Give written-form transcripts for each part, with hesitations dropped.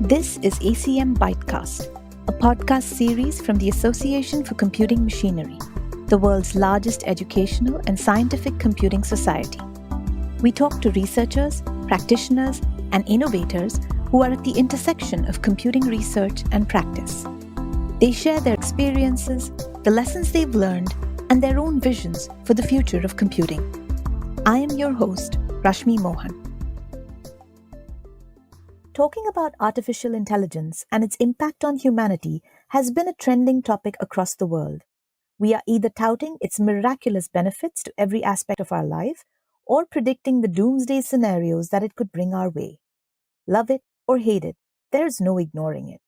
This is ACM ByteCast, a podcast series from the Association for Computing Machinery, the world's largest educational and scientific computing society. We talk to researchers, practitioners, and innovators who are at the intersection of computing research and practice. They share their experiences, the lessons they've learned, and their own visions for the future of computing. I am your host, Rashmi Mohan. Talking about artificial intelligence and its impact on humanity has been a trending topic across the world. We are either touting its miraculous benefits to every aspect of our life or predicting the doomsday scenarios that it could bring our way. Love it or hate it, there's no ignoring it.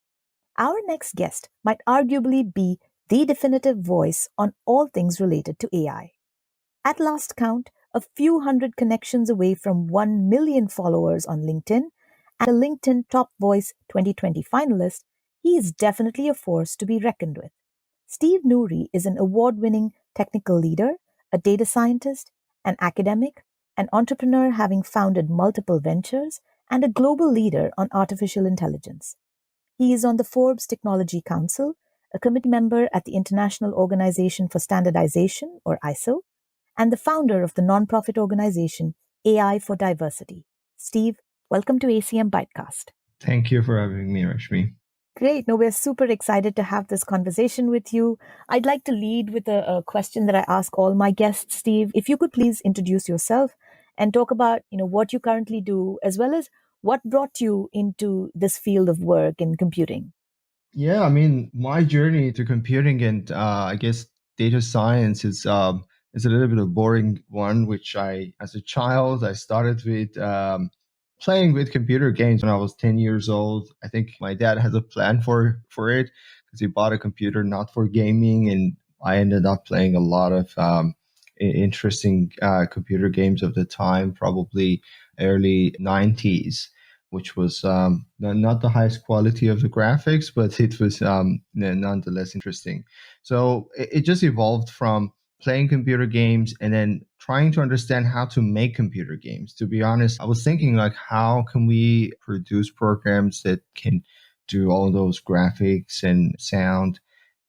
Our next guest might arguably be the definitive voice on all things related to AI. At last count, a few hundred connections away from 1 million followers on LinkedIn, and a LinkedIn Top Voice 2020 finalist, he is definitely a force to be reckoned with. Steve Nouri is an award-winning technical leader, a data scientist, an academic, an entrepreneur having founded multiple ventures, and a global leader on artificial intelligence. He is on the Forbes Technology Council, a committee member at the International Organization for Standardization, or ISO, and the founder of the nonprofit organization AI for Diversity. Steve, welcome to ACM ByteCast. Thank you for having me, Rashmi. Great. No, we're super excited to have this conversation with you. I'd like to lead with a question that I ask all my guests, Steve. If you could please introduce yourself and talk about, what you currently do, as well as what brought you into this field of work in computing. Yeah, my journey to computing and I guess data science is a little bit of a boring one, which as a child, I started with playing with computer games when I was 10 years old. I think my dad has a plan for it because he bought a computer not for gaming, and I ended up playing a lot of interesting computer games of the time, probably early 90s, which was not the highest quality of the graphics, but it was nonetheless interesting. So it just evolved from playing computer games and then trying to understand how to make computer games. To be honest, I was thinking like, how can we produce programs that can do all those graphics and sound?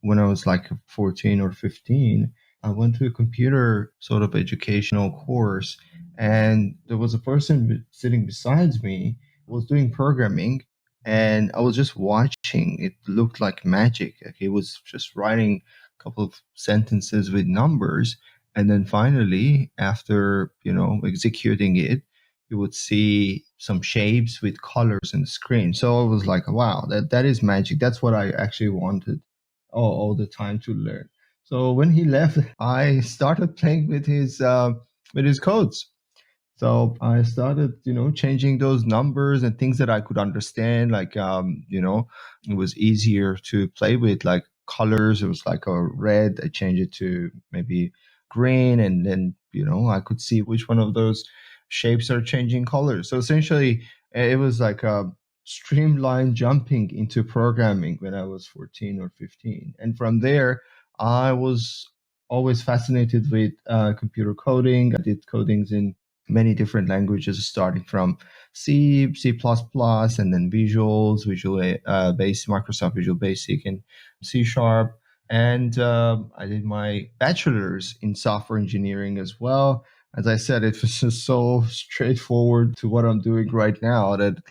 When I was like 14 or 15, I went to a computer sort of educational course, and there was a person sitting beside me was doing programming, and I was just watching. It looked like magic. Like he was just writing a couple of sentences with numbers, and then finally, after executing it, you would see some shapes with colors in the screen. So I was like, wow, that is magic. That's what I actually wanted all the time to learn. So when he left, I started playing with his codes. So I started, changing those numbers and things that I could understand. Like, it was easier to play with, like colors. It was like a red. I changed it to maybe green, and then I could see which one of those shapes are changing colors. So essentially, it was like a streamlined jumping into programming when I was 14 or 15, and from there, I was always fascinated with computer coding. I did codings in many different languages, starting from C, C++, and then Microsoft Visual Basic, and C Sharp. And I did my bachelor's in software engineering as well. As I said, it was just so straightforward to what I'm doing right now that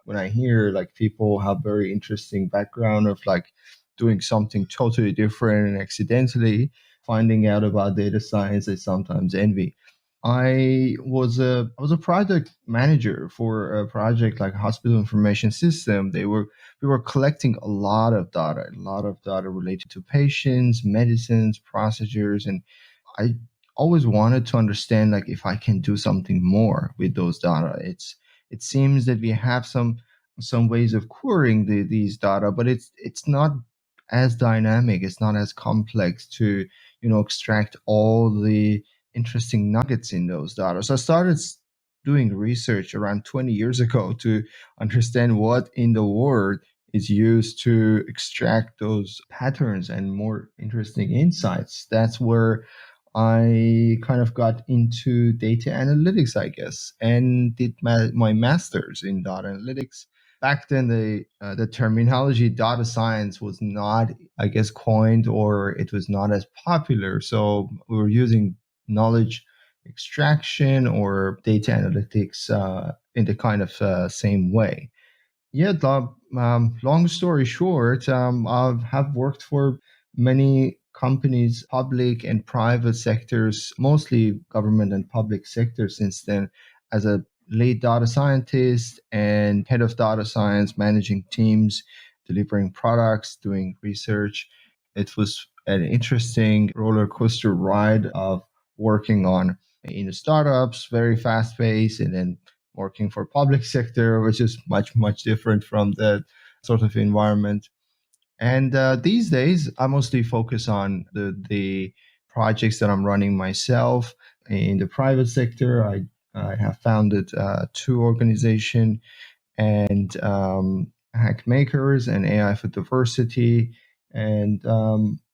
when I hear like people have very interesting background of like doing something totally different and accidentally finding out about data science, I sometimes envy. I was a project manager for a project like hospital information system. We were collecting a lot of data related to patients, medicines, procedures, and I always wanted to understand like if I can do something more with those data. It seems that we have some ways of querying these data, but it's not as dynamic. It's not as complex to extract all the interesting nuggets in those data. So I started doing research around 20 years ago to understand what in the world is used to extract those patterns and more interesting insights. That's where I kind of got into data analytics, I guess, and did my master's in data analytics. back then the terminology data science was not, I guess, coined, or it was not as popular. So we were using knowledge extraction or data analytics in the kind of same way. Yeah, long story short, I have worked for many companies, public and private sectors, mostly government and public sector since then, as a lead data scientist and head of data science, managing teams, delivering products, doing research. It was an interesting roller coaster ride of working on in the startups, very fast paced, and then working for public sector, which is much different from that sort of environment. And these days, I mostly focus on the projects that I'm running myself in the private sector. I have founded two organizations, and Hackmakers and AI for Diversity, and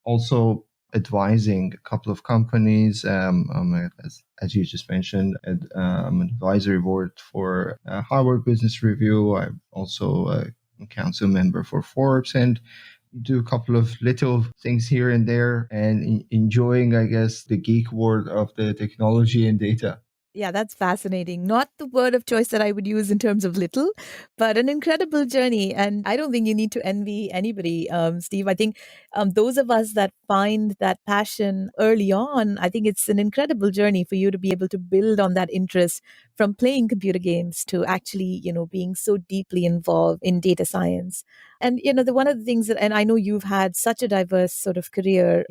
also advising a couple of companies. As you just mentioned, I'm an advisory board for Harvard Business Review. I'm also a council member for Forbes, and do a couple of little things here and there, and enjoying, I guess, the geek world of the technology and data. Yeah, that's fascinating. Not the word of choice that I would use in terms of little, but an incredible journey. And I don't think you need to envy anybody, Steve. I think those of us that find that passion early on, I think it's an incredible journey for you to be able to build on that interest from playing computer games to actually, being so deeply involved in data science. And, one of the things that, and I know you've had such a diverse sort of career,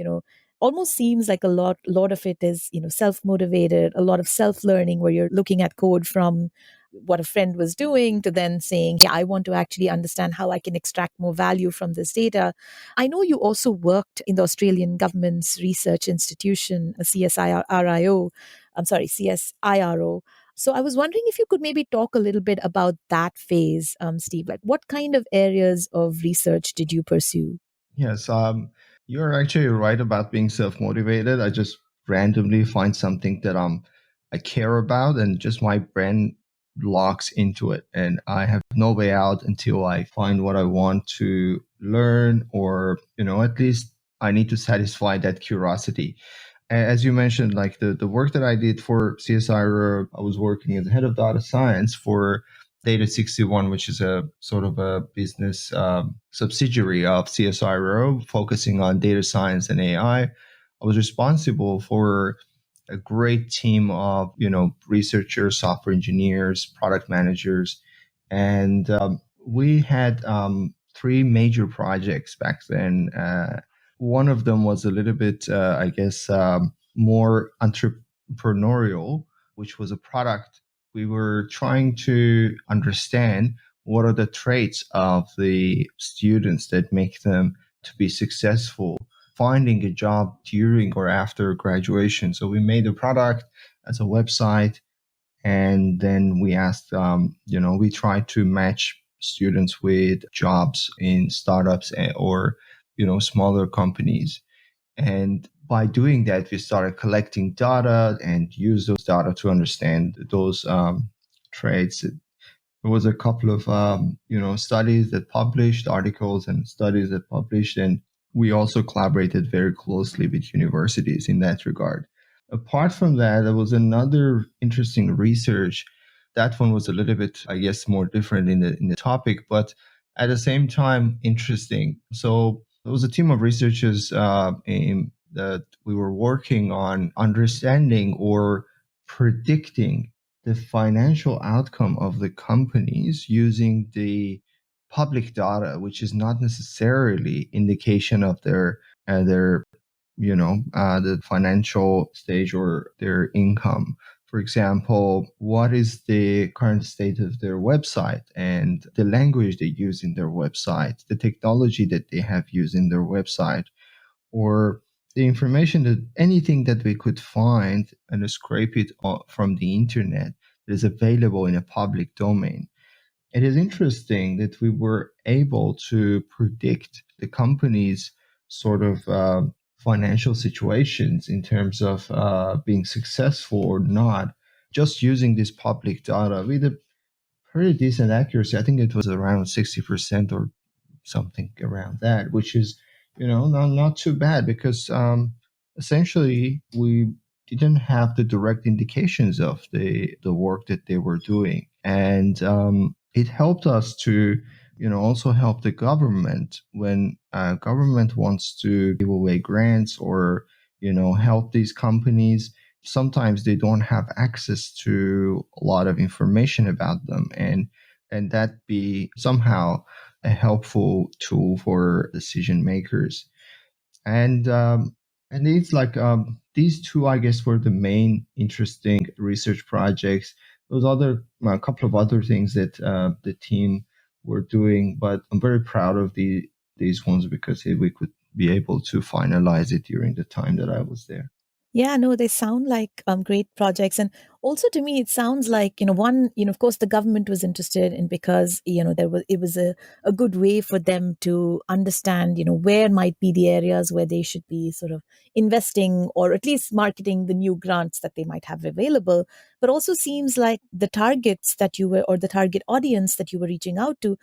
almost seems like a lot of it is self-motivated, a lot of self-learning where you're looking at code from what a friend was doing to then saying, yeah, I want to actually understand how I can extract more value from this data. I know you also worked in the Australian government's research institution, a CSIRO. I'm sorry, CSIRO. So I was wondering if you could maybe talk a little bit about that phase, Steve. Like, what kind of areas of research did you pursue? Yes, you're actually right about being self-motivated. I just randomly find something that I care about, and just my brain locks into it, and I have no way out until I find what I want to learn, or at least I need to satisfy that curiosity. As you mentioned, like the work that I did for CSIRO, I was working as head of data science for Data 61, which is a sort of a business subsidiary of CSIRO, focusing on data science and AI. I was responsible for a great team of researchers, software engineers, product managers, and we had three major projects back then. One of them was a little bit, I guess, more entrepreneurial, which was a product. We were trying to understand what are the traits of the students that make them to be successful finding a job during or after graduation. So we made a product as a website, and then we asked, we tried to match students with jobs in startups or, smaller companies. And by doing that, we started collecting data and use those data to understand those traits. There was a couple of studies that published articles and studies that published, and we also collaborated very closely with universities in that regard. Apart from that, there was another interesting research. That one was a little bit, I guess, more different in the topic, but at the same time interesting. So there was a team of researchers that we were working on understanding or predicting the financial outcome of the companies using the public data, which is not necessarily indication of their the financial stage or their income. For example, what is the current state of their website and the language they use in their website, the technology that they have used in their website, or the information that anything that we could find and scrape it from the internet that is available in a public domain. It is interesting that we were able to predict the company's sort of financial situations in terms of being successful or not, just using this public data with a pretty decent accuracy. I think it was around 60% or something around that, which is, not too bad because essentially we didn't have the direct indications of the work that they were doing. And it helped us to, also help the government when government wants to give away grants or, help these companies. Sometimes they don't have access to a lot of information about them, and that be somehow a helpful tool for decision makers. And it's like these two, I guess, were the main interesting research projects. There was a couple of other things that the team were doing, but I'm very proud of these ones because we could be able to finalize it during the time that I was there. Yeah, no, they sound like great projects. And also to me, it sounds like, one, of course, the government was interested in because, it was a good way for them to understand, where might be the areas where they should be sort of investing or at least marketing the new grants that they might have available. But also seems like the targets that you were, or the target audience that you were reaching out to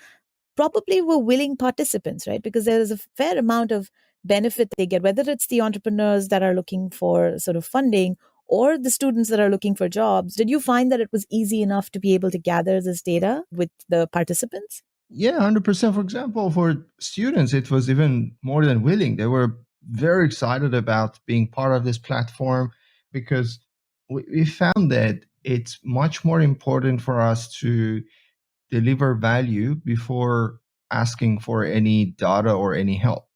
probably were willing participants, right? Because there is a fair amount of benefit they get, whether it's the entrepreneurs that are looking for sort of funding or the students that are looking for jobs. Did you find that it was easy enough to be able to gather this data with the participants? Yeah, 100%. For example, for students, it was even more than willing. They were very excited about being part of this platform because we found that it's much more important for us to deliver value before asking for any data or any help.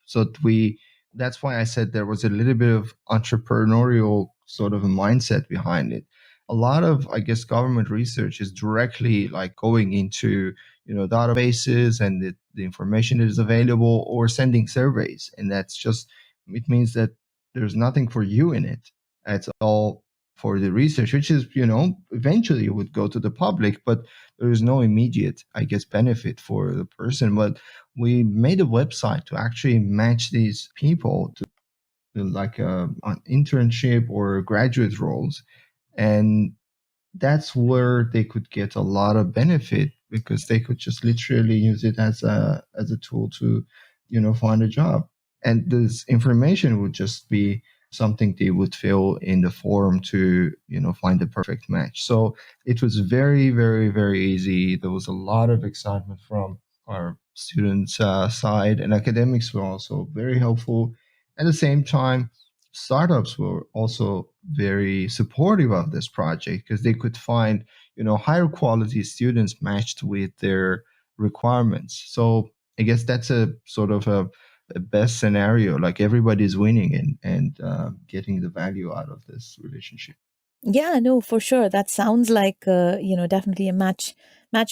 That's why I said there was a little bit of entrepreneurial sort of a mindset behind it. A lot of, I guess, government research is directly like going into, databases and the information that is available or sending surveys. And it means that there's nothing for you in it. It's all for the research, which is, eventually it would go to the public, but there is no immediate, I guess, benefit for the person. But we made a website to actually match these people to like an internship or graduate roles. And that's where they could get a lot of benefit because they could just literally use it as a tool to, find a job. And this information would just be something they would fill in the form to, find the perfect match. So it was very, very, very easy. There was a lot of excitement from our students' side, and academics were also very helpful. At the same time, startups were also very supportive of this project because they could find, higher quality students matched with their requirements. So I guess that's a sort of a best scenario, like everybody's winning and getting the value out of this relationship. Yeah, no, for sure. That sounds like definitely a match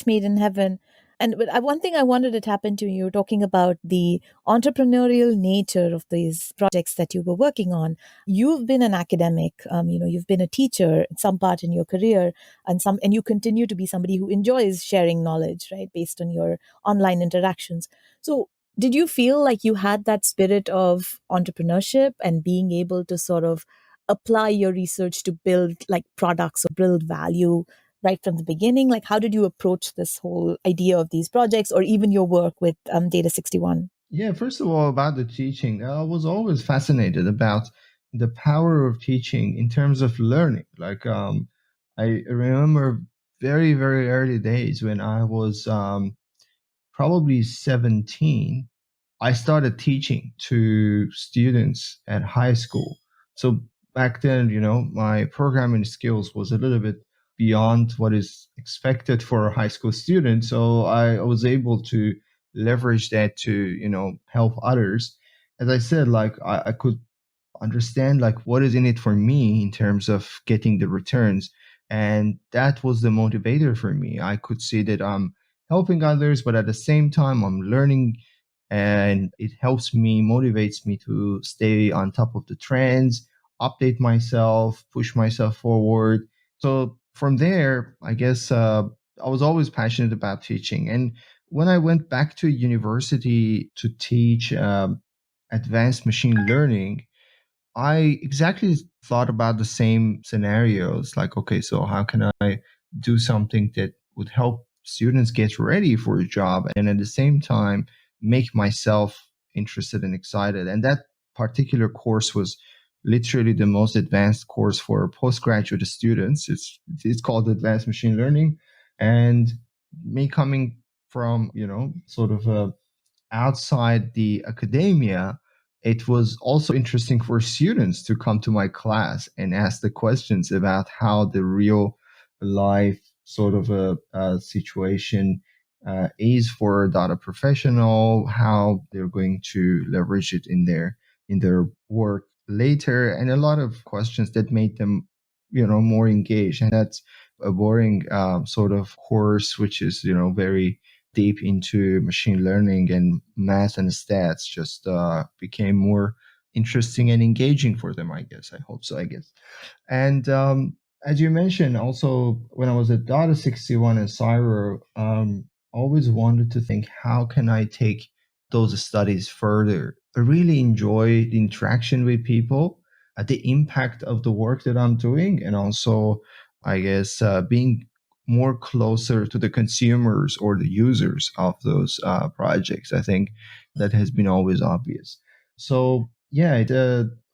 made in heaven. And but one thing I wanted to tap into, you were talking about the entrepreneurial nature of these projects that you were working on. You've been an academic, you've been a teacher at some part in your career, and you continue to be somebody who enjoys sharing knowledge, right, based on your online interactions. So, did you feel like you had that spirit of entrepreneurship and being able to sort of apply your research to build like products or build value right from the beginning? Like, how did you approach this whole idea of these projects or even your work with Data 61? Yeah, first of all, about the teaching, I was always fascinated about the power of teaching in terms of learning. Like, I remember very, very early days when I was probably 17, I started teaching to students at high school. So back then, my programming skills was a little bit beyond what is expected for a high school student. So I was able to leverage that to, help others. As I said, like I could understand like what is in it for me in terms of getting the returns, and that was the motivator for me. I could see that I'm helping others, but at the same time I'm learning, and it helps me, motivates me to stay on top of the trends, update myself, push myself forward. So from there, I guess I was always passionate about teaching. And when I went back to university to teach advanced machine learning, I exactly thought about the same scenarios. Like, okay, so how can I do something that would help students get ready for a job and at the same time make myself interested and excited. And that particular course was literally the most advanced course for postgraduate students. It's called Advanced Machine Learning. And me coming from, sort of a outside the academia, it was also interesting for students to come to my class and ask the questions about how the real life sort of a situation is for a data professional, how they're going to leverage it in their work later, and a lot of questions that made them, more engaged. And that's a boring sort of course, which is, very deep into machine learning and math and stats, just became more interesting and engaging for them, I guess. I hope so, I guess. And as you mentioned, also when I was at Data 61 and Cyro, always wanted to think, how can I take those studies further? I really enjoy the interaction with people, the impact of the work that I'm doing, and also, I guess, being more closer to the consumers or the users of those projects. I think that has been always obvious. So yeah,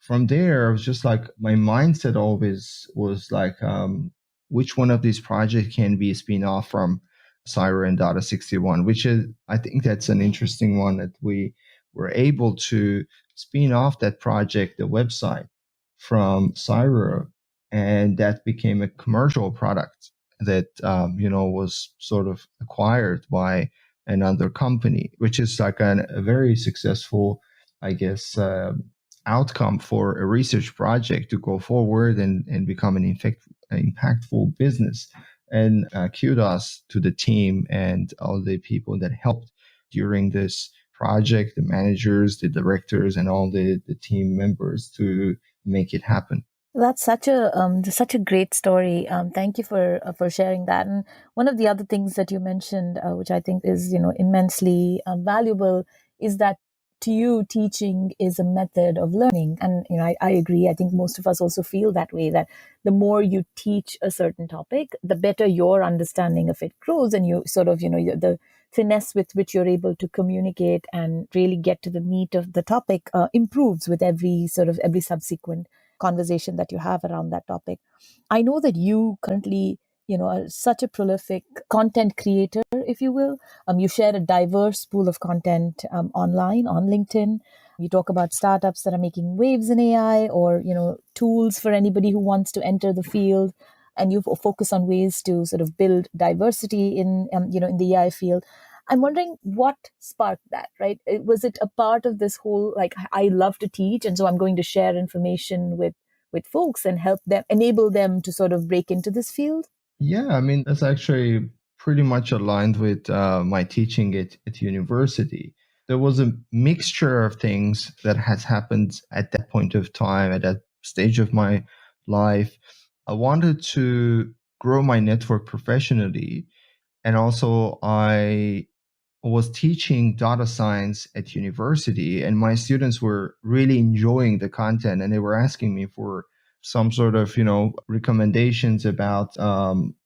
from there, I was just like, my mindset always was like, which one of these projects can be a spin-off from Cyro and Data 61, which is, I think that's an interesting one, that we were able to spin off that project, the website, from Cyro, and that became a commercial product that was sort of acquired by another company, which is like a very successful, I guess, outcome for a research project to go forward and become an impactful business. And kudos to the team and all the people that helped during this project, the managers, the directors, and all the team members to make it happen. That's such a great story. Thank you for sharing that. And one of the other things that you mentioned, which I think is immensely valuable, is that to you, teaching is a method of learning. And I agree. I think most of us also feel that way. That the more you teach a certain topic, the better your understanding of it grows, and you sort of the finesse with which you're able to communicate and really get to the meat of the topic improves with every subsequent conversation that you have around that topic. I know that you currently, are such a prolific content creator, if you will. You share a diverse pool of content online on LinkedIn. You talk about startups that are making waves in AI, or tools for anybody who wants to enter the field. And you focus on ways to sort of build diversity in the AI field. I'm wondering what sparked that, right? Was it a part of this whole, like, I love to teach, and so I'm going to share information with folks and help them, enable them to sort of break into this field? Yeah, I mean, that's actually pretty much aligned with my teaching at university. There was a mixture of things that has happened at that point of time, at that stage of my life. I wanted to grow my network professionally. And also, I was teaching data science at university, and my students were really enjoying the content, and they were asking me for some sort of recommendations about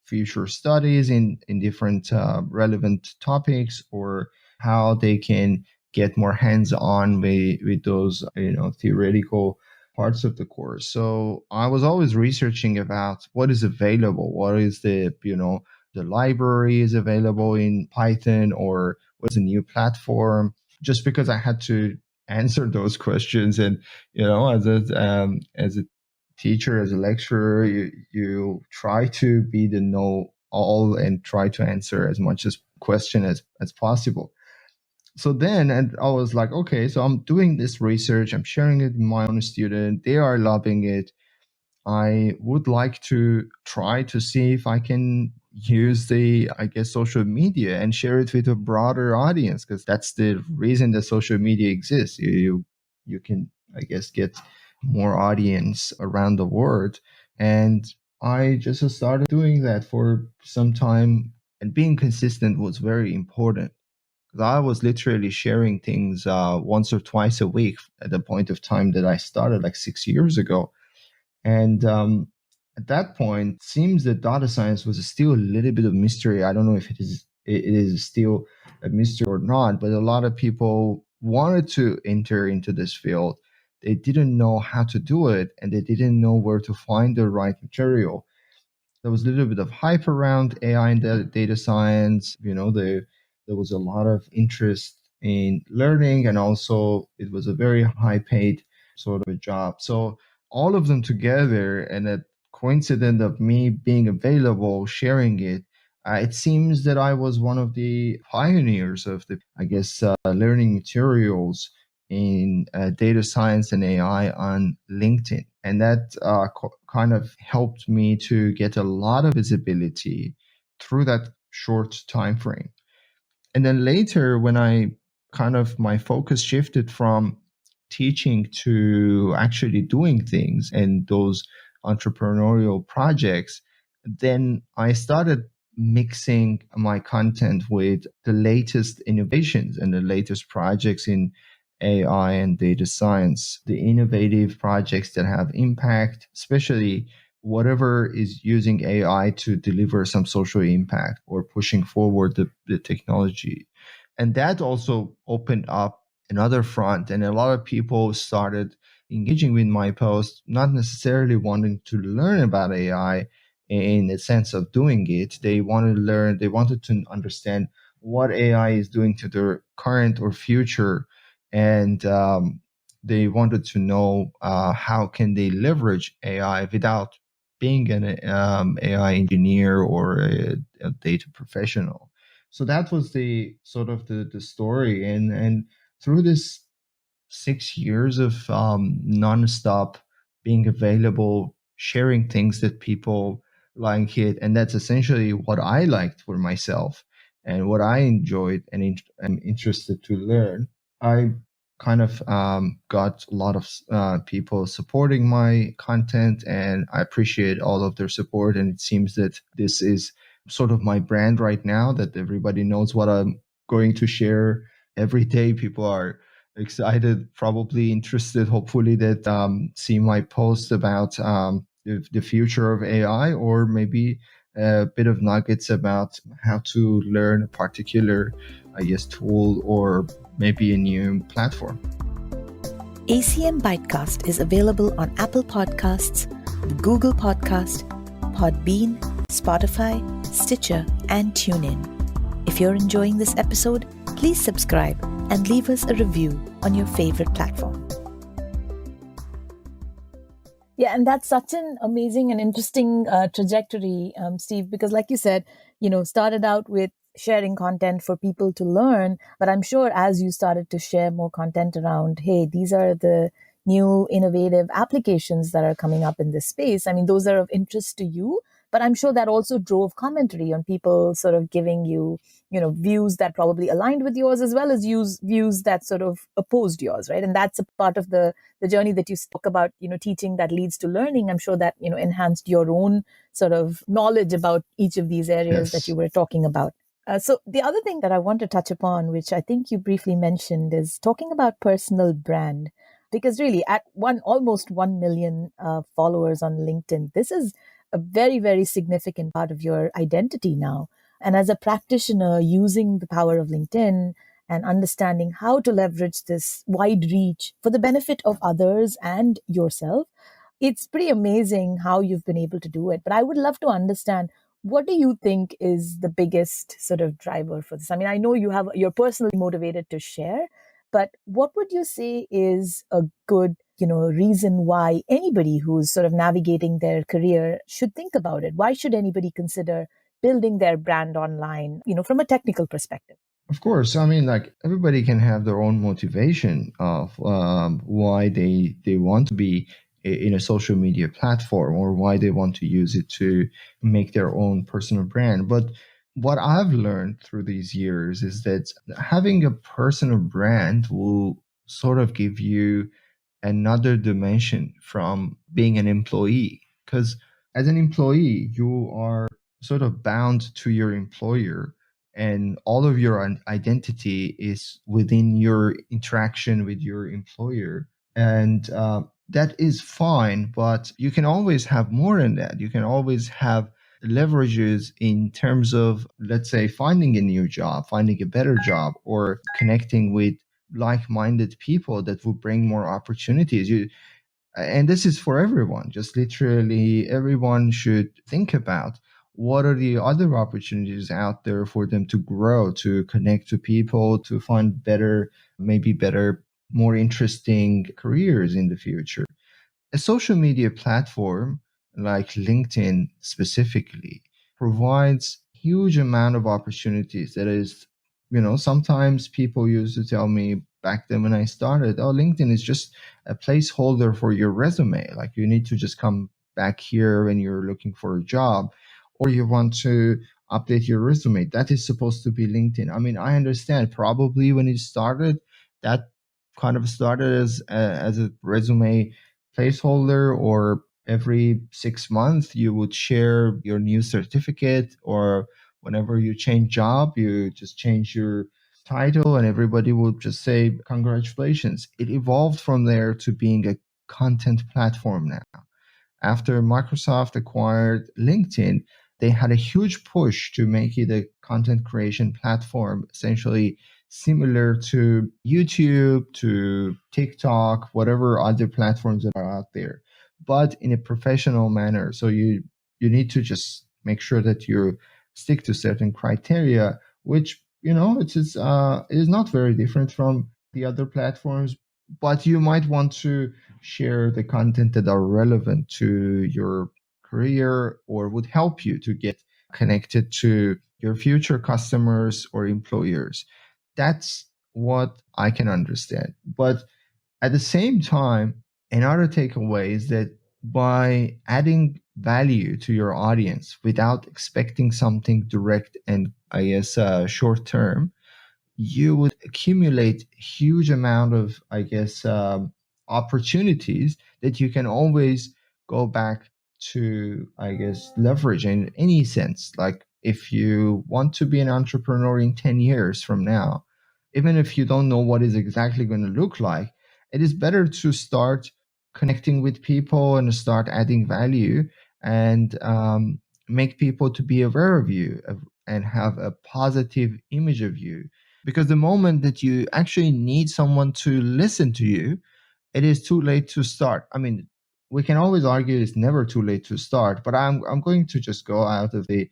future studies in different relevant topics, or how they can get more hands-on with those theoretical parts of the course. So I was always researching about what is available, what is the library is available in Python, or what's a new platform, just because I had to answer those questions. And as a teacher, as a lecturer, you try to be the know all and try to answer as much as question as possible. So then, and I was like, okay, so I'm doing this research, I'm sharing it with my own student, they are loving it. I would like to try to see if I can use I guess, social media and share it with a broader audience, because that's the reason that social media exists. You can, I guess, get more audience around the world. And I just started doing that for some time, and being consistent was very important. 'Cause I was literally sharing things once or twice a week at the point of time that I started, like 6 years ago. And at that point, it seems that data science was still a little bit of mystery. I don't know if it is it is still a mystery or not, but a lot of people wanted to enter into this field. They didn't know how to do it, and they didn't know where to find the right material. There was a little bit of hype around AI and data science. There was a lot of interest in learning, and also it was a very high paid sort of a job. So all of them together, and a coincidence of me being available, sharing it, it seems that I was one of the pioneers of the, I guess, learning materials in data science and AI on LinkedIn. And that kind of helped me to get a lot of visibility through that short time frame. And then later, when I kind of my focus shifted from teaching to actually doing things and those entrepreneurial projects, then I started mixing my content with the latest innovations and the latest projects in AI and data science, the innovative projects that have impact, especially whatever is using AI to deliver some social impact or pushing forward the technology. And that also opened up another front, and a lot of people started engaging with my post, not necessarily wanting to learn about AI in the sense of doing it. They wanted to learn, they wanted to understand what AI is doing to their current or future, and they wanted to know how can they leverage AI without being an AI engineer or a data professional. So that was the sort of the story, and through this 6 years of nonstop being available, sharing things that people like it, and that's essentially what I liked for myself and what I enjoyed and am interested to learn. I kind of got a lot of people supporting my content, and I appreciate all of their support. And it seems that this is sort of my brand right now, that everybody knows what I'm going to share every day. People are excited, probably interested, hopefully, that see my post about the future of AI, or maybe a bit of nuggets about how to learn a particular, I guess, tool or maybe a new platform. ACM ByteCast is available on Apple Podcasts, Google Podcast, Podbean, Spotify, Stitcher, and TuneIn. If you're enjoying this episode, please subscribe and leave us a review on your favorite platform. Yeah, and that's such an amazing and interesting trajectory, Steve, because like you said, started out with sharing content for people to learn, but I'm sure as you started to share more content around, hey, these are the new innovative applications that are coming up in this space. I mean, those are of interest to you, but I'm sure that also drove commentary on people sort of giving you, views that probably aligned with yours, as well as views that sort of opposed yours, right? And that's a part of the journey that you spoke about, teaching that leads to learning. I'm sure that, enhanced your own sort of knowledge about each of these areas that Yes. you were talking about. So the other thing that I want to touch upon, which I think you briefly mentioned, is talking about personal brand. Because really, at almost 1 million followers on LinkedIn, this is a very, very significant part of your identity now. And as a practitioner, using the power of LinkedIn and understanding how to leverage this wide reach for the benefit of others and yourself, it's pretty amazing how you've been able to do it. But I would love to understand, what do you think is the biggest sort of driver for this? I mean, I know you're personally motivated to share, but what would you say is a good, reason why anybody who's sort of navigating their career should think about it? Why should anybody consider building their brand online, from a technical perspective? Of course, I mean, like, everybody can have their own motivation of why they want to be in a social media platform, or why they want to use it to make their own personal brand. But what I've learned through these years is that having a personal brand will sort of give you another dimension from being an employee. Because as an employee, you are sort of bound to your employer, and all of your identity is within your interaction with your employer. And that is fine, but you can always have more than that. You can always have leverages in terms of, let's say, finding a new job, finding a better job, or connecting with like-minded people that will bring more opportunities. And this is for everyone. Just literally everyone should think about what are the other opportunities out there for them to grow, to connect to people, to find better, maybe better, more interesting careers in the future. A social media platform like LinkedIn specifically provides huge amount of opportunities. That is, sometimes people used to tell me back then when I started, oh, LinkedIn is just a placeholder for your resume. Like you need to just come back here when you're looking for a job or you want to update your resume. That is supposed to be LinkedIn. I mean, I understand probably when it started, that kind of started as a resume placeholder, or every 6 months you would share your new certificate, or whenever you change job you just change your title and everybody would just say congratulations. It evolved from there to being a content platform now. After Microsoft acquired LinkedIn, they had a huge push to make it a content creation platform, essentially similar to YouTube, to TikTok, whatever other platforms that are out there, but in a professional manner. So you need to just make sure that you stick to certain criteria, which it is not very different from the other platforms, but you might want to share the content that are relevant to your career or would help you to get connected to your future customers or employers. That's what I can understand. But at the same time, another takeaway is that by adding value to your audience without expecting something direct and, I guess, short term, you would accumulate huge amount of, I guess, opportunities that you can always go back to, I guess, leverage in any sense. Like if you want to be an entrepreneur in 10 years from now, even if you don't know what is exactly going to look like, it is better to start connecting with people and start adding value, and make people to be aware of you, and have a positive image of you. Because the moment that you actually need someone to listen to you, it is too late to start. I mean, we can always argue it's never too late to start, but I'm going to just go out of the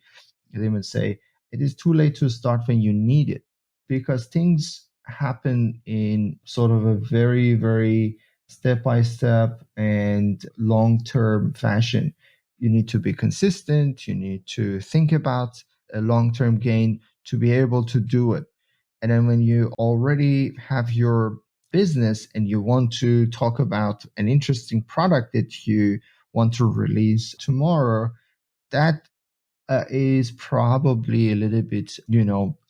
limb and say it is too late to start when you need it, because things happen in sort of a very, very step by step and long term fashion. You need to be consistent, you need to think about a long term gain to be able to do it. And then when you already have your business and you want to talk about an interesting product that you want to release tomorrow, that is probably a little bit,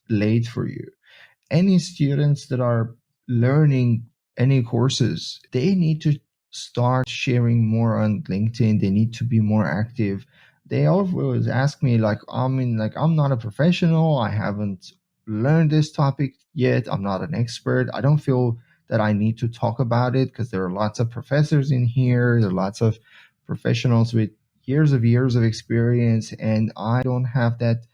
late for you. Any students that are learning any courses, they need to start sharing more on LinkedIn. They need to be more active. They always ask me, like, I mean, like, I'm not a professional. I haven't learned this topic yet. I'm not an expert. I don't feel that I need to talk about it because there are lots of professors in here. There are lots of professionals with years of experience, and I don't have that,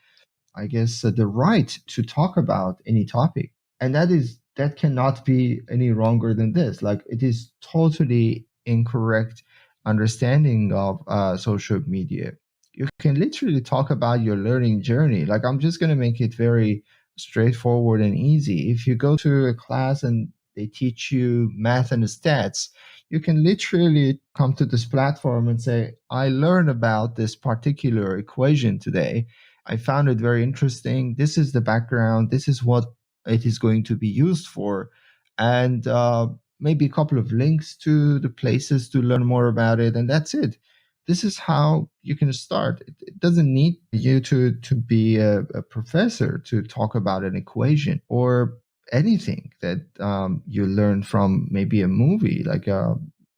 I guess, the right to talk about any topic. And that cannot be any wronger than this. Like it is totally incorrect understanding of social media. You can literally talk about your learning journey. Like I'm just going to make it very straightforward and easy. If you go to a class and they teach you math and stats, you can literally come to this platform and say, I learned about this particular equation today. I found it very interesting. This is the background. This is what it is going to be used for. And maybe a couple of links to the places to learn more about it. And that's it. This is how you can start. It doesn't need you to be a professor to talk about an equation or anything that you learn from maybe a movie, like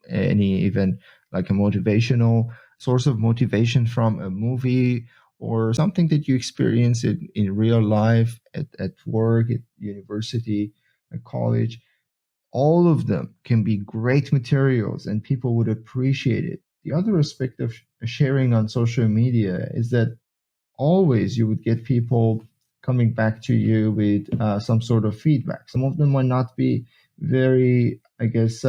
any even like a motivational source of motivation from a movie, or something that you experience in real life, at work, at university, at college. All of them can be great materials and people would appreciate it. The other aspect of sharing on social media is that always you would get people coming back to you with some sort of feedback. Some of them might not be very, I guess,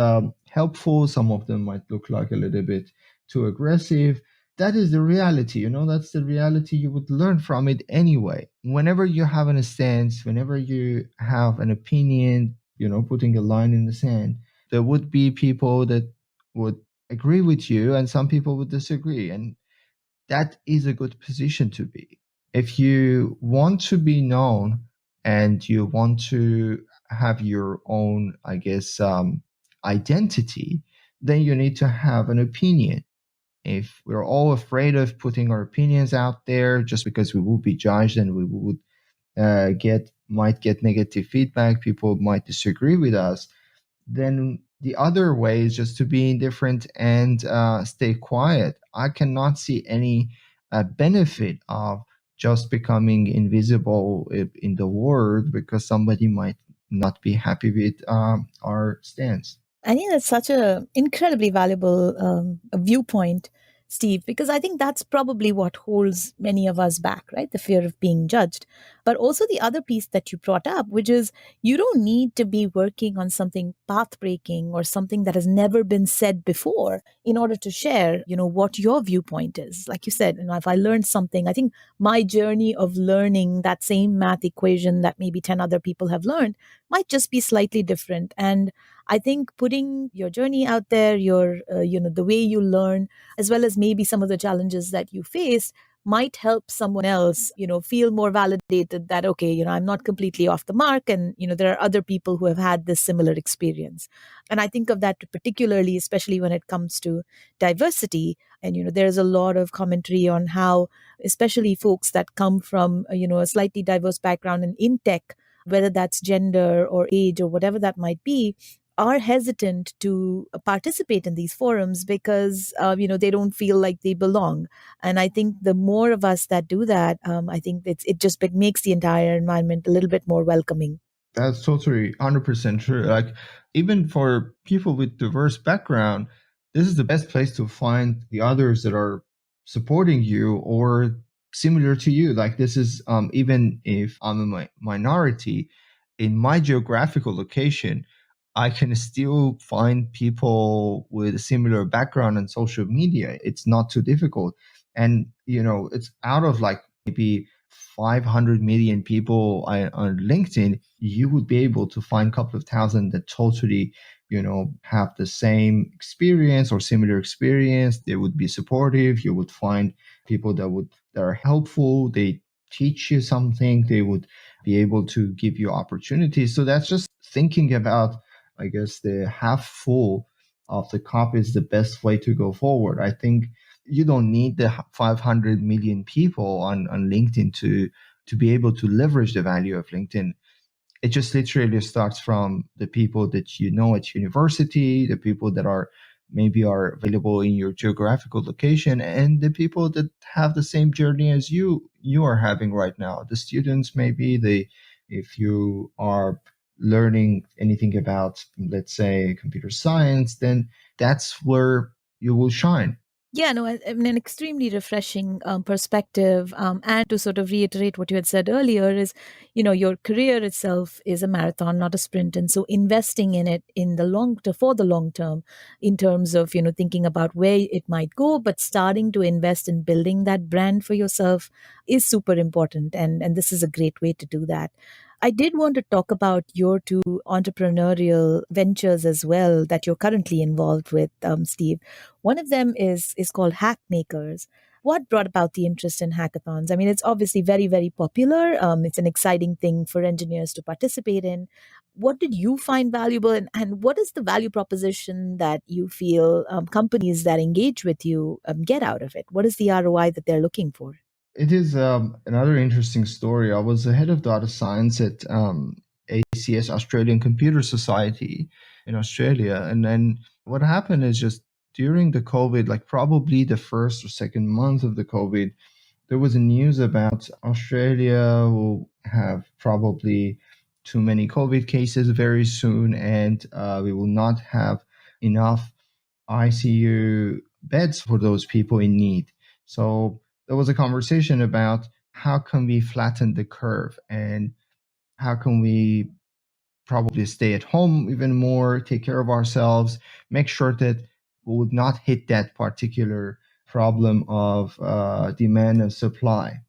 helpful. Some of them might look like a little bit too aggressive. That is the reality, that's the reality. You would learn from it anyway. Whenever you have a stance, whenever you have an opinion, putting a line in the sand, there would be people that would agree with you and some people would disagree. And that is a good position to be. If you want to be known and you want to have your own, I guess, identity, then you need to have an opinion. If we're all afraid of putting our opinions out there just because we will be judged and we would might get negative feedback, people might disagree with us, then the other way is just to be indifferent and stay quiet. I cannot see any benefit of just becoming invisible in the world because somebody might not be happy with our stance. I think that's such a incredibly valuable viewpoint, Steve, because I think that's probably what holds many of us back, right? The fear of being judged. But also the other piece that you brought up, which is you don't need to be working on something path breaking or something that has never been said before in order to share, what your viewpoint is. Like you said, if I learned something, I think my journey of learning that same math equation that maybe 10 other people have learned might just be slightly different. And I think putting your journey out there, the way you learn, as well as maybe some of the challenges that you face, might help someone else, feel more validated that, okay, I'm not completely off the mark. And, there are other people who have had this similar experience. And I think of that particularly, especially when it comes to diversity. And, there's a lot of commentary on how, especially folks that come from, a slightly diverse background in tech, whether that's gender or age or whatever that might be, are hesitant to participate in these forums because they don't feel like they belong. And I think the more of us that do that, I think it just makes the entire environment a little bit more welcoming. That's totally 100% true. Like, even for people with diverse background, this is the best place to find the others that are supporting you or similar to you. Like, this is even if I'm a minority in my geographical location, I can still find people with a similar background on social media. It's not too difficult. And, it's out of like maybe 500 million people on LinkedIn, you would be able to find a couple of thousand that totally, have the same experience or similar experience. They would be supportive. You would find people that are helpful. They teach you something. They would be able to give you opportunities. So that's just thinking about, I guess, the half full of the cup is the best way to go forward. I think you don't need the 500 million people on LinkedIn to be able to leverage the value of LinkedIn. It just literally starts from the people that you know at university, the people that are maybe are available in your geographical location, and the people that have the same journey as you are having right now. The students, maybe if you are learning anything about, let's say, computer science, then that's where you will shine. Yeah, no, I mean, an extremely refreshing perspective. And to sort of reiterate what you had said earlier is, your career itself is a marathon, not a sprint. And so investing in it in the long term, for the long term, in terms of, thinking about where it might go, but starting to invest in building that brand for yourself is super important. And this is a great way to do that. I did want to talk about your two entrepreneurial ventures as well that you're currently involved with, Steve. One of them is called Hackmakers. What brought about the interest in hackathons? I mean, it's obviously very, very popular. It's an exciting thing for engineers to participate in. What did you find valuable, and what is the value proposition that you feel companies that engage with you get out of it? What is the ROI that they're looking for? It is another interesting story. I was the head of data science at ACS, Australian Computer Society in Australia. And then what happened is just during the COVID, like probably the first or second month of the COVID, there was a news about Australia will have probably too many COVID cases very soon, and we will not have enough ICU beds for those people in need. So there was a conversation about how can we flatten the curve, and how can we probably stay at home even more, take care of ourselves, make sure that we would not hit that particular problem of demand and supply.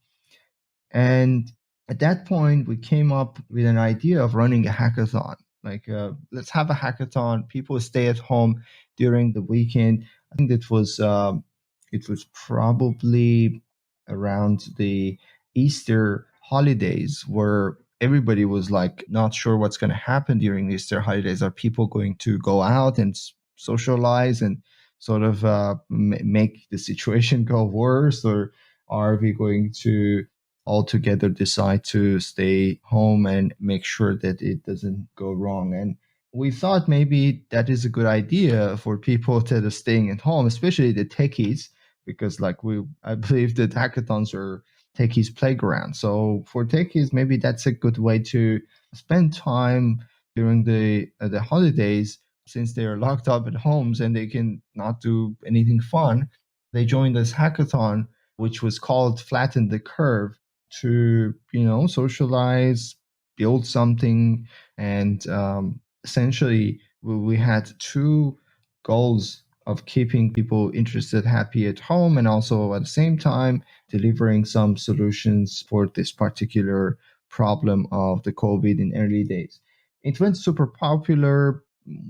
And at that point, we came up with an idea of running a hackathon. Like, let's have a hackathon. People stay at home during the weekend. I think it was probably around the Easter holidays, where everybody was like not sure what's going to happen during the Easter holidays. Are people going to go out and socialize and sort of make the situation go worse, or are we going to altogether decide to stay home and make sure that it doesn't go wrong? And we thought maybe that is a good idea for people that are staying at home, especially the techies, because I believe that hackathons are techies playground. So for techies, maybe that's a good way to spend time during the holidays, since they are locked up at homes and they can not do anything fun. They joined this hackathon, which was called Flatten the Curve, to socialize, build something. And essentially we had two goals of keeping people interested, happy at home, and also at the same time delivering some solutions for this particular problem of the COVID in early days. It went super popular.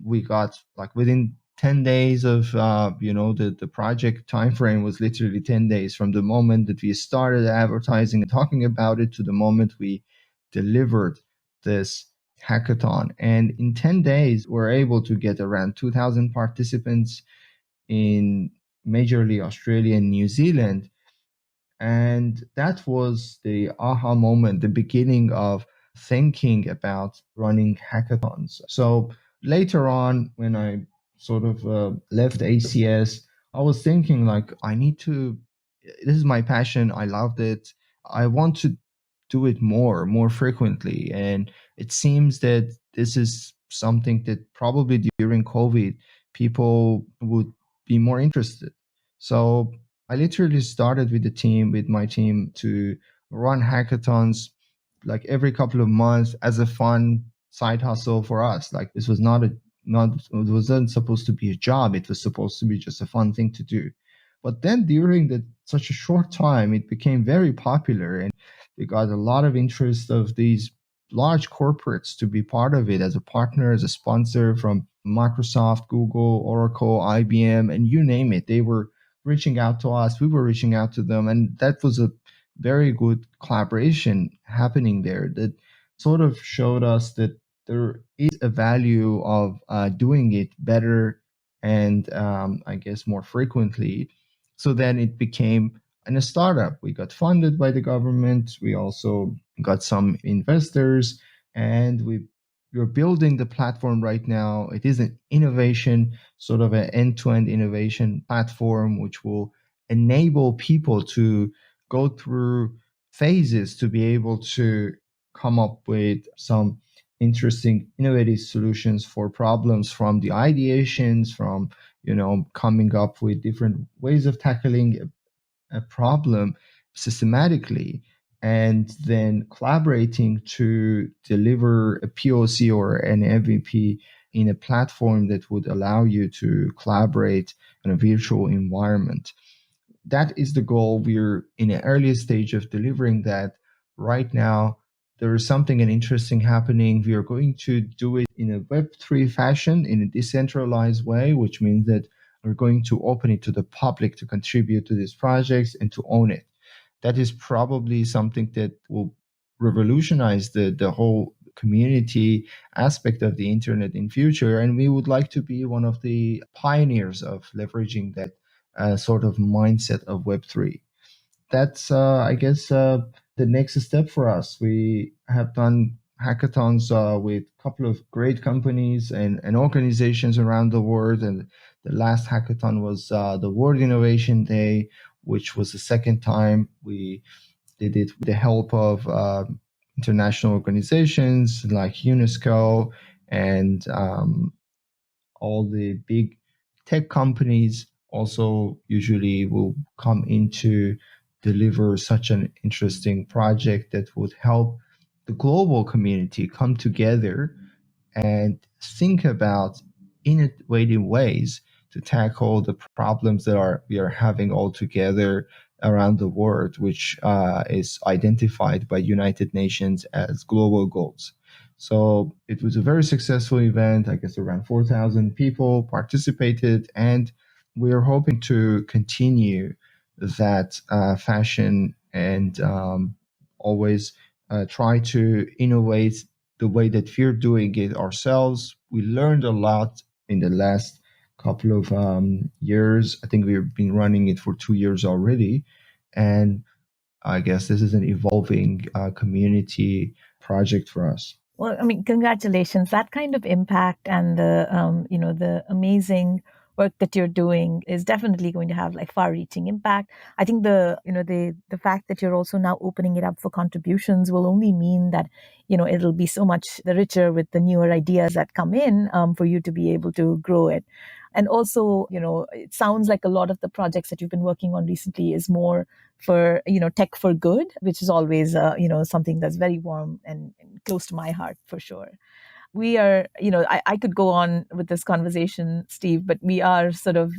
We got, like, within 10 days of the project time frame was literally 10 days from the moment that we started advertising and talking about it to the moment we delivered this hackathon. And in 10 days we're able to get around 2,000 participants in majorly Australia and New Zealand. And that was the aha moment, the beginning of thinking about running hackathons. So later on, when I sort of left ACS, I was thinking, like, this is my passion. I loved it. I want to do it more frequently. And it seems that this is something that probably during COVID, people would be more interested. So I literally started with my team, to run hackathons like every couple of months as a fun side hustle for us. Like, this was it wasn't supposed to be a job. It was supposed to be just a fun thing to do. But then during such a short time, it became very popular, and we got a lot of interest of these large corporates to be part of it as a partner, as a sponsor, from Microsoft, Google, Oracle, IBM, and you name it. They were reaching out to us, we were reaching out to them, and that was a very good collaboration happening there that sort of showed us that there is a value of doing it better and I guess more frequently. So then it became a startup. We got funded by the government. We also got some investors, and we're building the platform right now. It is an innovation, sort of an end-to-end innovation platform, which will enable people to go through phases to be able to come up with some interesting, innovative solutions for problems, from the ideations, from coming up with different ways of tackling a problem systematically, and then collaborating to deliver a POC or an MVP in a platform that would allow you to collaborate in a virtual environment. That is the goal. We're in an early stage of delivering that right now. There is something and interesting happening. We are going to do it in a Web3 fashion, in a decentralized way, which means that we're going to open it to the public to contribute to these projects and to own it. That is probably something that will revolutionize the whole community aspect of the internet in future. And we would like to be one of the pioneers of leveraging that sort of mindset of Web3. That's, I guess, the next step for us. We have done hackathons with a couple of great companies and organizations around the world. And the last hackathon was the World Innovation Day, which was the second time we did it with the help of international organizations like UNESCO and all the big tech companies also usually will come into deliver such an interesting project that would help the global community come together and think about innovative ways to tackle the problems that we are having all together around the world, which is identified by United Nations as global goals. So it was a very successful event. I guess around 4,000 people participated, and we are hoping to continue that fashion and always try to innovate the way that we're doing it ourselves. We learned a lot in the last couple of years. I think we've been running it for 2 years already. And I guess this is an evolving community project for us. Well, I mean, congratulations. That kind of impact and the amazing work that you're doing is definitely going to have like far-reaching impact. I think the fact that you're also now opening it up for contributions will only mean that, it'll be so much the richer with the newer ideas that come in for you to be able to grow it. And also, it sounds like a lot of the projects that you've been working on recently is more for, tech for good, which is always, something that's very warm and close to my heart for sure. We are, I could go on with this conversation, Steve, but we are sort of,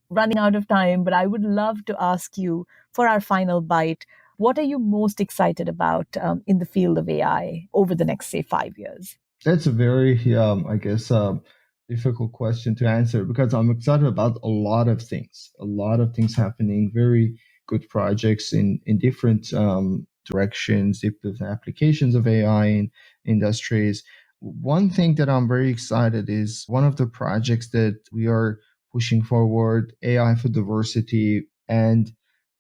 running out of time. But I would love to ask you for our final bite, what are you most excited about in the field of AI over the next, say, 5 years? That's a very, I guess, difficult question to answer because I'm excited about a lot of things happening, very good projects in different directions, different applications of AI in industries. One thing that I'm very excited is one of the projects that we are pushing forward, AI for diversity, and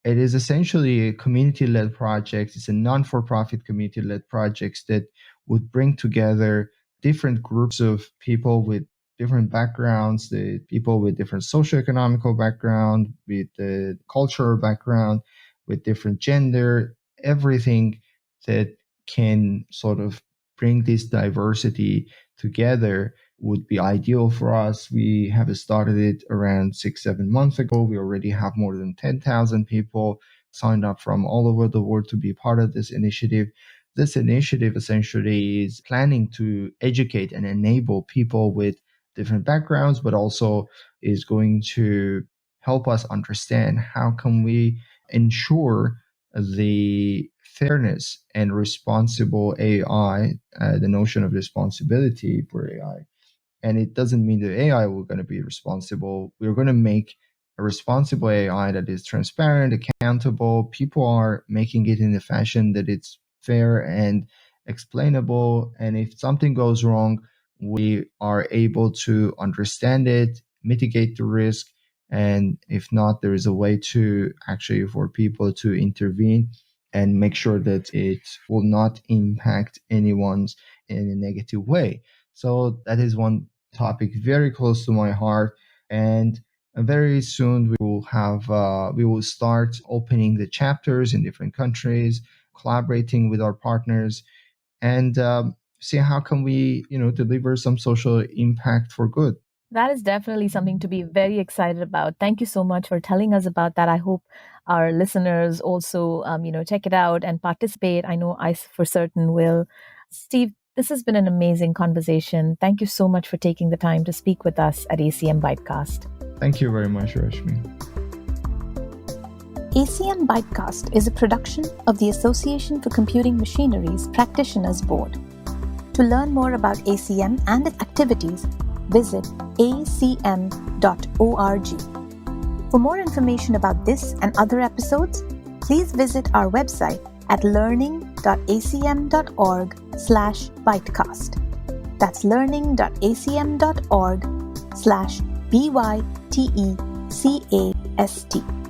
it is essentially a community-led project. It's a non-for-profit community-led project that would bring together different groups of people with different backgrounds, the people with different socioeconomical background, with the cultural background, with different gender, everything that can sort of bring this diversity together would be ideal for us. We have started it around 6-7 months ago. We already have more than 10,000 people signed up from all over the world to be part of this initiative. This initiative essentially is planning to educate and enable people with different backgrounds, but also is going to help us understand how can we ensure the fairness and responsible AI, the notion of responsibility for AI. And it doesn't mean that AI will going to be responsible. We're going to make a responsible AI that is transparent, accountable. People are making it in a fashion that it's fair and explainable. And if something goes wrong, we are able to understand it, mitigate the risk. And if not, there is a way to actually for people to intervene and make sure that it will not impact anyone's in a negative way. So that is one topic very close to my heart. And very soon we will start opening the chapters in different countries, collaborating with our partners, and see how can we deliver some social impact for good. That is definitely something to be very excited about. Thank you so much for telling us about that. I hope our listeners also, check it out and participate. I know I for certain will. Steve, this has been an amazing conversation. Thank you so much for taking the time to speak with us at ACM ByteCast. Thank you very much, Rashmi. ACM ByteCast is a production of the Association for Computing Machinery's Practitioners Board. To learn more about ACM and its activities, visit acm.org. For more information about this and other episodes, please visit our website at learning.acm.org/bytecast. That's learning.acm.org/bytecast.